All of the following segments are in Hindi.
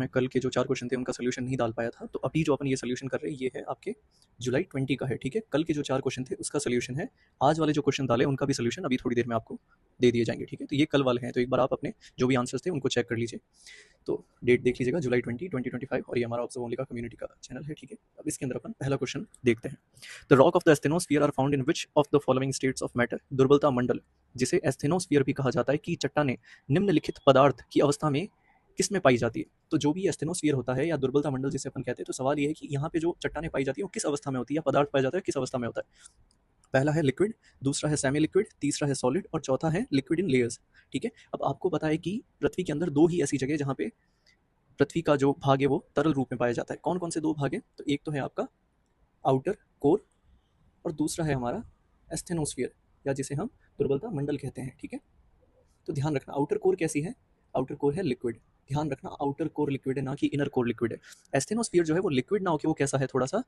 मैं कल के जो 4 क्वेश्चन थे उनका सॉल्यूशन नहीं डाल पाया था, तो अभी जो अपन ये सॉल्यूशन कर रहे हैं ये है आपके जुलाई 20 का है, ठीक है। कल के जो 4 क्वेश्चन थे उसका सॉल्यूशन है, आज वाले जो क्वेश्चन डाले उनका भी सॉल्यूशन अभी थोड़ी देर में आपको दे दिए जाएंगे, ठीक है। तो ये कल वाले हैं, तो एक बार आप अपने जो भी आंसर्स थे उनको चेक कर लीजिए। तो डेट देख लीजिएगा जुलाई 20 2025, और ये हमारा ऑब्जर्व ओनली का कम्युनिटी का चैनल है, ठीक है। अब इसके अंदर अपन पहला क्वेश्चन देखते हैं। The rock of the asthenosphere are found in which of the following states of matter. दुर्बलता मंडल, जिसे एस्थेनोस्फीयर भी कहा जाता है, की चट्टानें निम्नलिखित पदार्थ की अवस्था में किस में पाई जाती है। तो जो भी एस्थेनोस्फीयर होता है या दुर्बलता मंडल जिसे अपन कहते हैं, तो सवाल ये है कि यहाँ पे जो चट्टानें पाई जाती है वो किस अवस्था में होती है, या पदार्थ पाया जाता है किस अवस्था में होता है। पहला है लिक्विड, दूसरा है सेमी लिक्विड, तीसरा है सॉलिड, और चौथा है लिक्विड इन लेयर्स, ठीक है। अब आपको पता है कि पृथ्वी के अंदर दो ही ऐसी जगह जहाँ पे पृथ्वी का जो भाग है वो तरल रूप में पाया जाता है। कौन कौन से दो भाग हैं? तो एक तो है आपका आउटर कोर, और दूसरा है हमारा एस्थेनोस्फीयर, या जिसे हम दुर्बलता मंडल कहते हैं, ठीक है। तो ध्यान रखना आउटर कोर कैसी है, आउटर कोर है लिक्विड। ध्यान रखना आउटर कोर लिक्विड है, ना कि इनर कोर लिक्विड है। एस्थेनोस्फीयर जो है वो लिक्विड ना होकर वो कैसा है, थोड़ा सा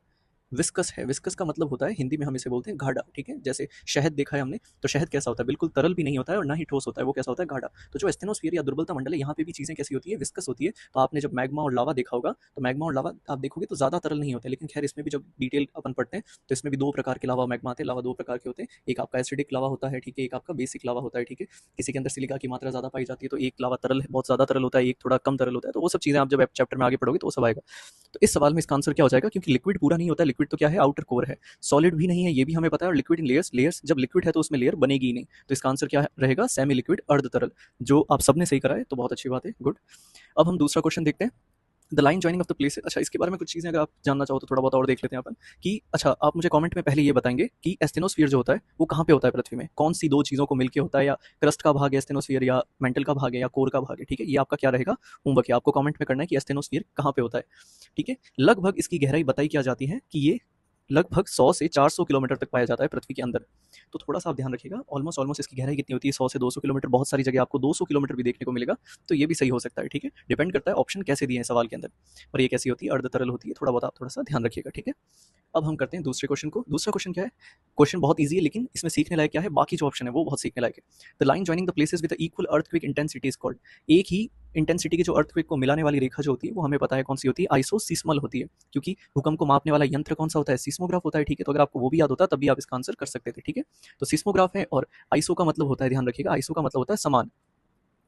विस्कस है। विस्कस का मतलब होता है, हिंदी में हम इसे बोलते हैं गाढ़ा, ठीक है। जैसे शहद देखा है हमने, तो शहद कैसा होता है, बिल्कुल तरल भी नहीं होता है और ना ही ठोस होता है, वो कैसा होता है, गाढ़ा। तो जो एस्थेनोस्फीयर या दुर्बलता मंडल है, यहाँ पे भी चीज़ें कैसी होती है, विस्कस होती है। तो आपने जब मैग्मा और लावा देखा होगा, तो मैग्मा और लावा आप देखोगे तो ज़्यादा तरल नहीं होते, लेकिन खैर इसमें भी जब डिटेल अपन पढ़ते हैं तो इसमें भी दो प्रकार के लावा मैग्मा आते हैं। लावा दो प्रकार के होते हैं, एक आपका एसिडिक लावा होता है, ठीक है, एक आपका बेसिक लावा होता है, ठीक है। किसी के अंदर सिलिका की मात्रा ज़्यादा पाई जाती है तो एक लावा तरल है, बहुत ज़्यादा तरल होता है, एक थोड़ा कम तरल होता है। तो वो सब चीज़ें आप जब चैप्टर में आगे पढ़ोगे तो वो सब आएगा। तो इस सवाल में इसका आंसर क्या हो जाएगा, क्योंकि लिक्विड पूरा नहीं होता है, लिक्विड तो क्या है, आउटर कोर है। सॉलिड भी नहीं है, ये भी हमें पता है, और लिक्विड इन लेयर्स, लेयर्स जब लिक्विड है तो उसमें लेयर बनेगी ही नहीं। तो इसका आंसर क्या रहेगा, सेमी लिक्विड अर्ध तरल, जो आप सबने सही करा है, तो बहुत अच्छी बात है, गुड। अब हम दूसरा क्वेश्चन देखते हैं। The line joining of the place. अच्छा, इसके बारे में कुछ चीज़ें अगर आप जानना चाहो तो थोड़ा बहुत और देख लेते हैं अपन कि अच्छा, आप मुझे कमेंट में पहले ये बताएंगे कि एस्थेनोस्फीयर जो होता है वो कहाँ पे होता है पृथ्वी में, कौन सी दो चीज़ों को मिलकर होता है, या क्रस्ट का भाग है एस्थेनोस्फीयर, या मेंटल का भाग है, या कोर का भाग है, ठीक है। ये आपका क्या रहेगा, होमवर्क है, आपको कमेंट में करना है कि एस्थेनोस्फीयर कहाँ पे होता है, ठीक है। लगभग इसकी गहराई बताई क्या जाती है कि ये लगभग 100 से 400 किलोमीटर तक पाया जाता है पृथ्वी के अंदर। तो थोड़ा सा आप ध्यान रखिएगा, ऑलमोस्ट ऑलमोस्ट इसकी गहराई कितनी होती है, 100 से 200 किलोमीटर। बहुत सारी जगह आपको 200 किलोमीटर भी देखने को मिलेगा, तो ये भी सही हो सकता है, ठीक है। डिपेंड करता है ऑप्शन कैसे दिए हैं सवाल के अंदर। और ये कैसी होती है, अर्ध तरल होती है, थोड़ा बहुत आप थोड़ा सा ध्यान रखिएगा, ठीक है। अब हम करते हैं दूसरे क्वेश्चन को। दूसरा क्वेश्चन क्या है, क्वेश्चन बहुत ईजी है, लेकिन इसमें सीखने लायक क्या है, बाकी जो ऑप्शन है वो बहुत सीखने लायक है। The line joining the places with equal earthquake intensity is called. एक ही इंटेंसिटी की जो अर्थक्वेक को मिलाने वाली रेखा जो होती है वो हमें पता है कौन सी होती है, आइसोसीस्मल होती है। क्योंकि भूकंप को मापने वाला यंत्र कौन सा होता है, सीस्मोग्राफ होता है, ठीक है। तो अगर आपको वो भी याद होता तब भी आप इसका आंसर कर सकते थे, ठीक है। तो सीस्मोग्राफ है, और आइसो का मतलब होता है, ध्यान रखिएगा, आइसो का मतलब होता है समान,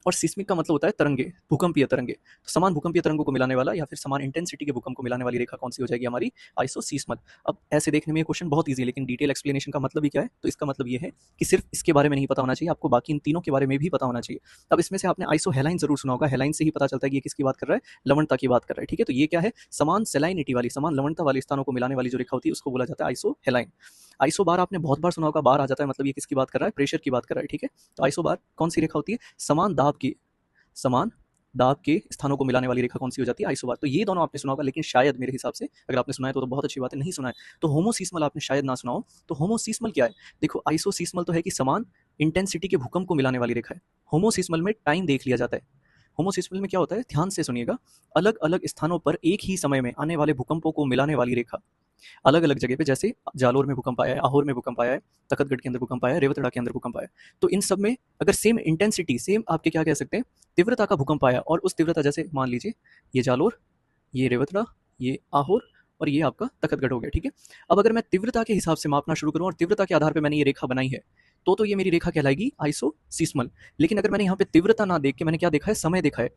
और सिस्मिक का मतलब होता है तरंगे, भूकंपीय तरंगे। तो समान भूकंपीय तरंगों को मिलाने वाला या फिर समान इंटेंसिटी के भूकंप को मिलाने वाली रेखा कौन सी हो जाएगी, हमारी आइसोसीस्मल। अब ऐसे देखने में ये क्वेश्चन बहुत ईजी है, लेकिन डिटेल एक्सप्लेनेशन का मतलब ही क्या है, तो इसका मतलब ये है कि सिर्फ इसके बारे में नहीं पता होना चाहिए, आपको बाकी इन तीनों के बारे में भी पता होना चाहिए। अब इसमें से आपने आइसो हेलाइन जरूर सुना होगा, हेलाइन से ही पता चलता है कि ये किसकी बात कर रहा है, लवणता की बात कर रहा है, ठीक है। तो ये क्या है, समान सेलाइनिटी वाली, समान लवणता वाले स्थानों को मिलाने वाली जो रेखा होती है उसको बोला जाता है आइसो हेलाइन। आइसो बार आपने बहुत बार सुना होगा, बार आ जाता है, मतलब ये किसकी बात कर रहा है, प्रेशर की बात कर रहा है, ठीक है। तो आइसो बार कौन सी रेखा होती है, समान दाब की, समान दाब के स्थानों को मिलाने वाली रेखा कौन सी हो जाती है, आइसोबार। तो ये दोनों आपने सुना होगा, लेकिन शायद मेरे हिसाब से अगर आपने सुना है तो बहुत अच्छी बात है, नहीं सुना है तो होमोसीस्मल आपने शायद ना सुना हो। तो होमोसीस्मल क्या है, देखो आइसोसीस्मल तो है कि समान इंटेंसिटी के भूकंप को मिलाने वाली रेखा है। होमोसीस्मल में टाइम देख लिया जाता है। होमोसीस्मल में क्या होता है, ध्यान से सुनिएगा, अलग अलग स्थानों पर एक ही समय में आने वाले भूकंपों को मिलाने वाली रेखा। अलग अलग जगह पे, जैसे जालोर में भूकंप आया है, आहोर में भूकंप आया है, तखतगढ़ के अंदर भूकंप आया है, रेवतड़ा के अंदर भूकंप आया है। तो इन सब में अगर सेम इंटेंसिटी, सेम आपके क्या कह सकते हैं, तीव्रता का भूकंप आया, और उस तीव्रता, जैसे मान लीजिए ये जालोर, ये रेवतड़ा, ये आहोर, और ये आपका तखतगढ़ हो गया, ठीक है। अब अगर मैं तीव्रता के हिसाब से मापना शुरू करूं और तीव्रता के आधार पर मैंने ये रेखा बनाई है, तो ये मेरी रेखा कहलाएगी आइसोसीस्मल। लेकिन अगर मैंने यहाँ पे तीव्रता ना देख के मैंने क्या देखा है, समय देखा है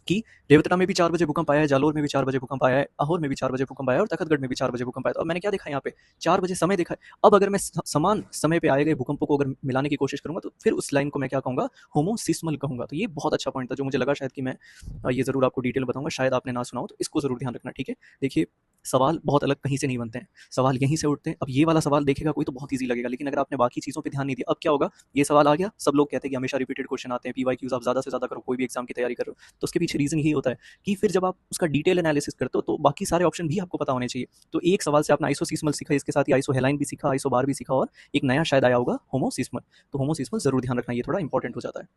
कि रेवतरा में भी 4 बजे भूकंप आया है, जालोर में भी 4 बजे भूकंप आया है, अहोर में भी 4 बजे भूकंप आया है, और तखतगढ़ में भी 4 बजे भूकंप आया है। तो अब मैंने क्या देखा है, यहाँ पे 4 बजे समय देखा है। अब अगर मैं समान समय पे आए गए भूकंपों को अगर मिलाने की कोशिश करूंगा, तो फिर उस लाइन को मैं क्या कहूंगा, होमोसिस्मल कहूंगा। तो ये बहुत अच्छा पॉइंट था, जो मुझे लगा शायद कि मैं ये जरूर आपको डिटेल बताऊंगा, शायद आपने ना सुना हो, तो इसको जरूर ध्यान रखना, ठीक है। देखिए, सवाल बहुत अलग कहीं से नहीं बनते हैं, सवाल यहीं से उठते हैं। अब ये वाला सवाल देखेगा कोई तो बहुत ईजी लगेगा, लेकिन अगर आपने बाकी चीज़ों पे ध्यान नहीं दिया, अब क्या होगा, ये सवाल आ गया, सब लोग कहते हैं कि हमेशा रिपीटेड क्वेश्चन आते हैं, पीवाईक्यूज आप ज़्यादा से ज़्यादा करो, कोई भी एग्जाम की तैयारी कर रहे हो, तो उसके पीछे रीजन यही होता है कि फिर जब आप उसका डिटेल एनालिसिस करते हो तो बाकी सारे ऑप्शन भी आपको पता होने चाहिए। तो एक सवाल से आपने आइसोसीस्मल सीखा, इसके साथ ही आइसो हेलाइन भी सीखा, आइसो बार भी सीखा, और एक नया शायद आया होगा, होमोसिस्मल। तो होमोसिस्मल जरूर ध्यान रखना, ये थोड़ा इंपॉर्टेंट हो जाता है।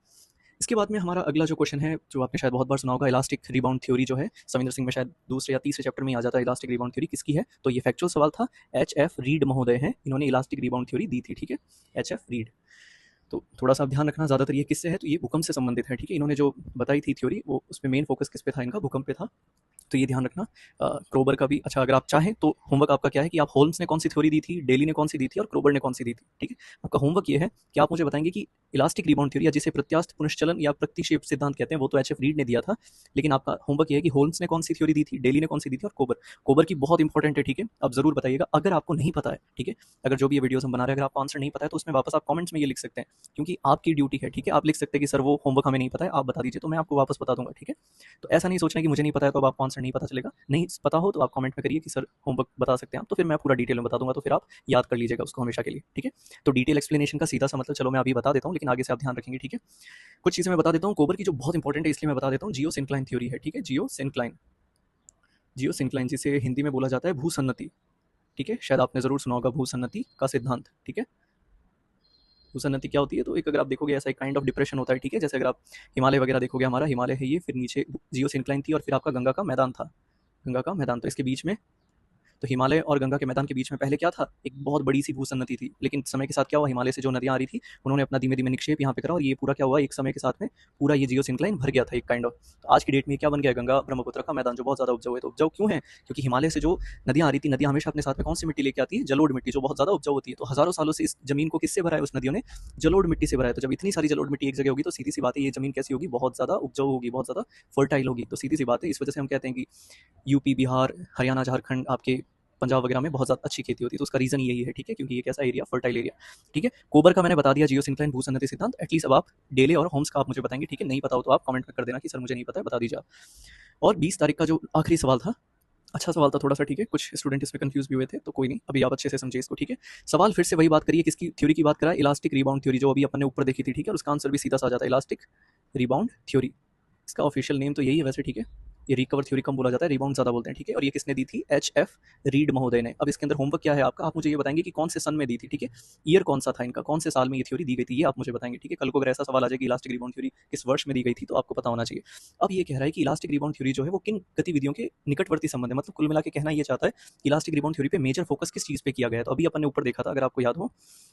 इसके बाद में हमारा अगला जो क्वेश्चन है, जो आपने शायद बहुत बार सुना होगा, इलास्टिक रिबाउंड थ्योरी जो है, सविंदर सिंह में शायद दूसरे या तीसरे चैप्टर में ही आ जाता है, इलास्टिक रिबाउंड थ्योरी किसकी है। तो ये फैक्चुअल सवाल था, एच एफ रीड महोदय हैं, इन्होंने इलास्टिक रिबाउंड थ्योरी दी थी, ठीक है, एच एफ रीड। तो थोड़ा सा आप ध्यान रखना, ज़्यादातर ये किससे है, तो ये भूकंप से संबंधित है, ठीक है। इन्होंने जो बताई थी थ्योरी, वो उसमें मेन फोकस किस पे था, इनका भूकंप पे था। तो ये ध्यान रखना। क्रोबर का भी, अच्छा अगर आप चाहें तो होमवर्क आपका क्या है कि आप होल्म्स ने कौन सी थ्योरी दी थी, डेली ने कौन सी दी थी और क्रोबर ने कौन सी दी थी, ठीक है। आपका होमवर्क ये है कि आप मुझे बताएंगे कि इलास्टिक रिबाउंड थ्योरी, या जिसे प्रत्यास्थ पुनश्चलन या प्रतिक्षेप सिद्धांत कहते हैं, वो तो एच एफ रीड ने दिया था, लेकिन आपका होमवर्क ये है कि होल्म्स ने कौन सी थ्योरी दी थी, डेली ने कौन सी दी थी और कोबर। कोबर की बहुत इंपॉर्टेंट है, ठीक है। आप जरूर बताइएगा अगर आपको नहीं पता है, ठीक है। अगर जो भी ये वीडियोस हम बना रहे हैं, अगर आपको आंसर नहीं पता है तो उसमें वापस आप कमेंट्स में ये लिख सकते हैं, क्योंकि आपकी ड्यूटी है, ठीक है। आप लिख सकते हैं कि सर वो होमवर्क हमें नहीं पता है, आप बता दीजिए, तो मैं आपको वापस बता दूंगा, ठीक है। तो ऐसा नहीं सोचना कि मुझे नहीं पता है तो अब आपको आंसर नहीं पता चलेगा। नहीं पता हो तो आप कमेंट में करिए कि सर होमवर्क बता सकते हैं आप, तो फिर मैं पूरा डिटेल में बता दूंगा, तो फिर आप याद कर लीजिएगा उसको हमेशा के लिए, ठीक है। तो डिटेल एक्सप्लेनेशन का सीधा सा मतलब चलो मैं अभी बता देता हूँ, लेकिन आगे से आप ध्यान रखेंगे, ठीक है। कुछ चीज़ें मैं बता देता हूँ कोबर की जो बहुत इंपॉर्टेंट है, इसलिए मैं बता देता हूँ। जियो सिंक्लाइन थ्योरी है, ठीक है। जियो सिंक्लाइन, जियो सिंक्लाइन जिसे हिंदी में बोला जाता है भूसन्नति, ठीक है। शायद आपने जरूर सुना होगा भूसन्नति का सिद्धांत, ठीक है। भूसन्नति क्या होती है, तो एक अगर आप देखोगे ऐसा एक काइंड ऑफ डिप्रेशन होता है, ठीक है। जैसे अगर आप हिमालय वगैरह देखोगे, हमारा हिमालय है ये, फिर नीचे जियो सिंक्लाइन थी और फिर आपका गंगा का मैदान था, गंगा का मैदान, तो इसके बीच में, तो हिमालय और गंगा के मैदान के बीच में पहले क्या था, एक बहुत बड़ी सी भूसन्नति थी। लेकिन समय के साथ क्या हुआ, हिमालय से जो नदियां आ रही थी उन्होंने अपना धीमे धीमे निक्षेप यहाँ पे करा, और ये पूरा क्या हुआ, एक समय के साथ में पूरा ये जियो सिंक्लाइन भर गया था एक काइंड ऑफ। तो आज की डेट में क्या बन गया, गंगा ब्रह्मपुत्र का मैदान जो बहुत ज्यादा उपजाऊ है। तो उपजाऊ क्यों है, क्योंकि हिमालय से जो नदियां आ रही थी, नदियां हमेशा अपने साथ में कौन सी मिट्टी लेके आती है, जलोढ़ मिट्टी, जो बहुत ज्यादा उपजाऊ होती है। तो हजारों सालों से इस जमीन को किससे भरा है, उस नदियों ने जलोढ़ मिट्टी से भरा है। तो जब इतनी सारी जलोढ़ मिट्टी एक जगह होगी तो सीधी सी बात है ये जमीन कैसी होगी, बहुत ज्यादा उपजाऊ होगी, बहुत ज्यादा फर्टाइल होगी। तो सीधी सी बात है, इस वजह से हम कहते हैं कि यूपी, बिहार, हरियाणा, झारखंड, आपके पंजाब वगैरह में बहुत ज़्यादा अच्छी खेती होती है। तो उसका रीज़न यही है, ठीक है, क्योंकि ये कैसा एरिया, फर्टाइल एरिया, ठीक है। कोबर का मैंने बता दिया, जियो सिंक्लाइन भूसन्नति सिद्धांत। एटलीस्ट अब आप डेले और होम्स का आप मुझे बताएंगे, ठीक है। नहीं पता हो तो आप कमेंट में कर देना कि सर मुझे नहीं पता है, बता दीजिए आप। और 20 तारीख का जो आखिरी सवाल था, अच्छा सवाल था थोड़ा सा, ठीक है। कुछ स्टूडेंट इसमें कंफ्यूज भी हुए थे, तो कोई नहीं, अभी आप अच्छे से समझिए इसको, ठीक है। सवाल फिर से वही बात करिए, किसकी थ्योरी की बात करा है, इलास्टिक रिबाउंड थ्योरी, जो अभी अपन ने ऊपर देखी थी, ठीक है। और उसका आंसर भी सीधा सा आ जाता है, इलास्टिक रिबाउंड थ्योरी। इसका ऑफिशियल नेम तो यही है वैसे, ठीक है। ये रिकवर थ्योरी कम बोला जाता है, रिबाउंड ज़्यादा बोलते हैं, ठीक है। और ये किसने दी थी, एच एफ रीड महोदय ने। अब इसके अंदर होमवर्क क्या है आपका, आप मुझे ये बताएंगे कि कौन से सन में दी थी, ठीक है। ईयर कौन सा था इनका, कौन से साल में ये थ्योरी दी गई थी, ये आप मुझे बताएंगे, ठीक है। कल को अगर ऐसा सवाल आ जाए कि इलास्टिक रिबाउंड थ्योरी किस वर्ष में दी गई थी, तो आपको पता होना चाहिए। अब ये कह रहा है कि इलास्टिक रिबाउंड थ्योरी जो है वो किन गतिविधियों के निकटवर्ती संबंध है, मतलब कुल मिला के कहना ये चाहता है कि इलास्टिक रिबाउंड थ्योरी पे मेजर फोकस किस चीज़ पे किया गया है। तो अभी अपन ने ऊपर देखा था, अगर आपको याद हो,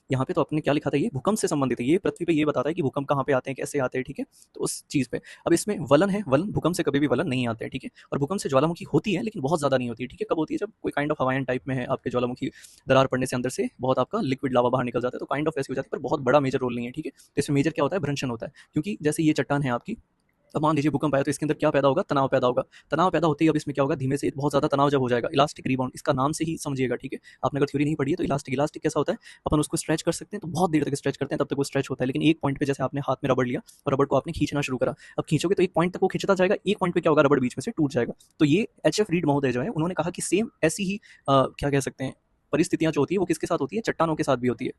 यहाँ पे तो अपने क्या लिखा था, ये भूकंप से संबंधित है। ये पृथ्वी पे ये बताता है कि भूकंप कहाँ पे आते हैं, कैसे आते हैं, ठीक है। तो उस चीज़ पे अब इसमें वलन है, वलन भूकंप से कभी भी वलन नहीं आते हैं, ठीक है। और भूकंप से ज्वालामुखी होती है, लेकिन बहुत ज़्यादा नहीं होती है, ठीक है। कब होती है, जब कोई काइंड ऑफ हवायन टाइप में है, आपके ज्वालामुखी दरार पड़ने से अंदर से बहुत आपका लिक्विड लावा बाहर निकल जाता है, तो काइंड ऑफ ऐसी हो जाती है, पर बहुत बड़ा मेजर रोल नहीं है, ठीक है। तो इसमें मेजर क्या होता है, भ्रंशन होता है, क्योंकि जैसे ये चट्टान है आपकी, अब मान लीजिए भूकंप आया तो इसके अंदर क्या पैदा होगा, तनाव पैदा होगा। तनाव पैदा होते ही अब इसमें क्या होगा, धीमे से बहुत ज्यादा तनाव जब हो जाएगा, इलास्टिक रिबाउंड, इसका नाम से ही समझिएगा, ठीक है। आपने अगर थ्योरी नहीं पढ़ी है तो इलास्टिक, इलास्टिक कैसा होता है, अपन उसको स्ट्रेच कर सकते हैं तो बहुत देर तक स्ट्रेच करते हैं, तब तक वो स्ट्रेच होता है। लेकिन एक पॉइंट पे जैसे आपने हाथ में रबड़ लिया और रबड़ को आपने खींचना शुरू करा, अब खींचोगे तो एक पॉइंट तक वो खींचता जाएगा, एक पॉइंट पे क्या होगा, रबड़ बीच में से टूट जाएगा। तो ये एच एफ रीड महोदय जो है, उन्होंने कहा कि सेम ऐसी ही क्या कह सकते हैं, परिस्थितियां जो होती है वो किसके साथ होती है, चट्टानों के साथ भी होती है।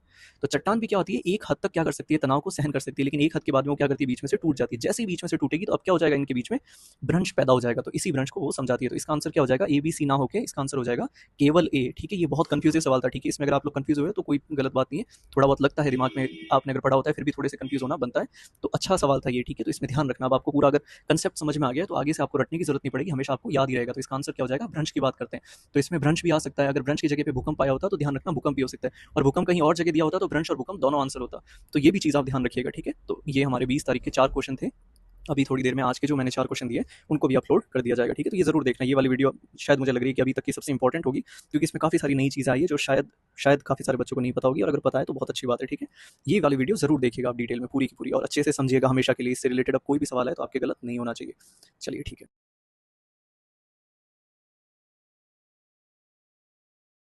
तो चट्टान भी क्या होती है, एक हद तक क्या कर सकती है, तनाव को सहन कर सकती है, लेकिन एक हद के बाद में वो क्या करती है, बीच में से टूट जाती है। जैसे ही बीच में से टूटेगी तो अब क्या हो जाएगा, इनके बीच में भ्रंश पैदा हो जाएगा। तो इसी भ्रंश को वो समझाती है। तो इसका आंसर क्या हो जाएगा, ए बी सी ना होकर इसका आंसर हो जाएगा केवल ए, ठीक है। ये बहुत कंफ्यूजिव सवाल था, ठीक है। इसमें अगर आप लोग कंफ्यूज हुए तो कोई गलत बात नहीं है, थोड़ा बहुत लगता है दिमाग में, आपने अगर पढ़ा होता है फिर भी थोड़े से कंफ्यूज होना बनता है। तो अच्छा सवाल था ये, ठीक है। तो इसमें ध्यान रखना, अब आपको पूरा अगर कंसेप्ट समझ में आ गया तो आगे से आपको रटने की जरूरत नहीं पड़ेगी, हमेशा आपको याद ही रहेगा। तो इसका आंसर क्या हो जाएगा, भ्रंश की बात करते हैं। तो इसमें भ्रंश भी आ सकता है, अगर भ्रंश की जगह पे भूकंप आया होता तो ध्यान रखना भूकंप भी हो सकता है, और भूकंप कहीं और जगह दिया होता तो भ्रंश और भूकंप दोनों आंसर होता। तो ये भी चीज़ आप ध्यान रखिएगा, ठीक है। तो ये हमारे 20 तारीख के 4 क्वेश्चन थे। अभी थोड़ी देर में आज के जो मैंने 4 क्वेश्चन दिए उनको भी अपलोड कर दिया जाएगा, ठीक है। तो ये जरूर देखना, ये वाली वीडियो शायद मुझे लग रही है कि अभी तक की सबसे इंपॉर्टेंट होगी, क्योंकि इसमें काफ़ी सारी नई चीज़ आई है जो शायद शायद काफ़ी सारे बच्चों को नहीं पता होगी, और अगर पता है तो बहुत अच्छी बात है, ठीक है। ये वाली वीडियो जरूर देखिएगा आप डिटेल में, पूरी की पूरी, और अच्छे से समझिएगा हमेशा के लिए। इससे रिलेटेड अब कोई भी सवाल है तो आपके गलत नहीं होना चाहिए। चलिए ठीक है।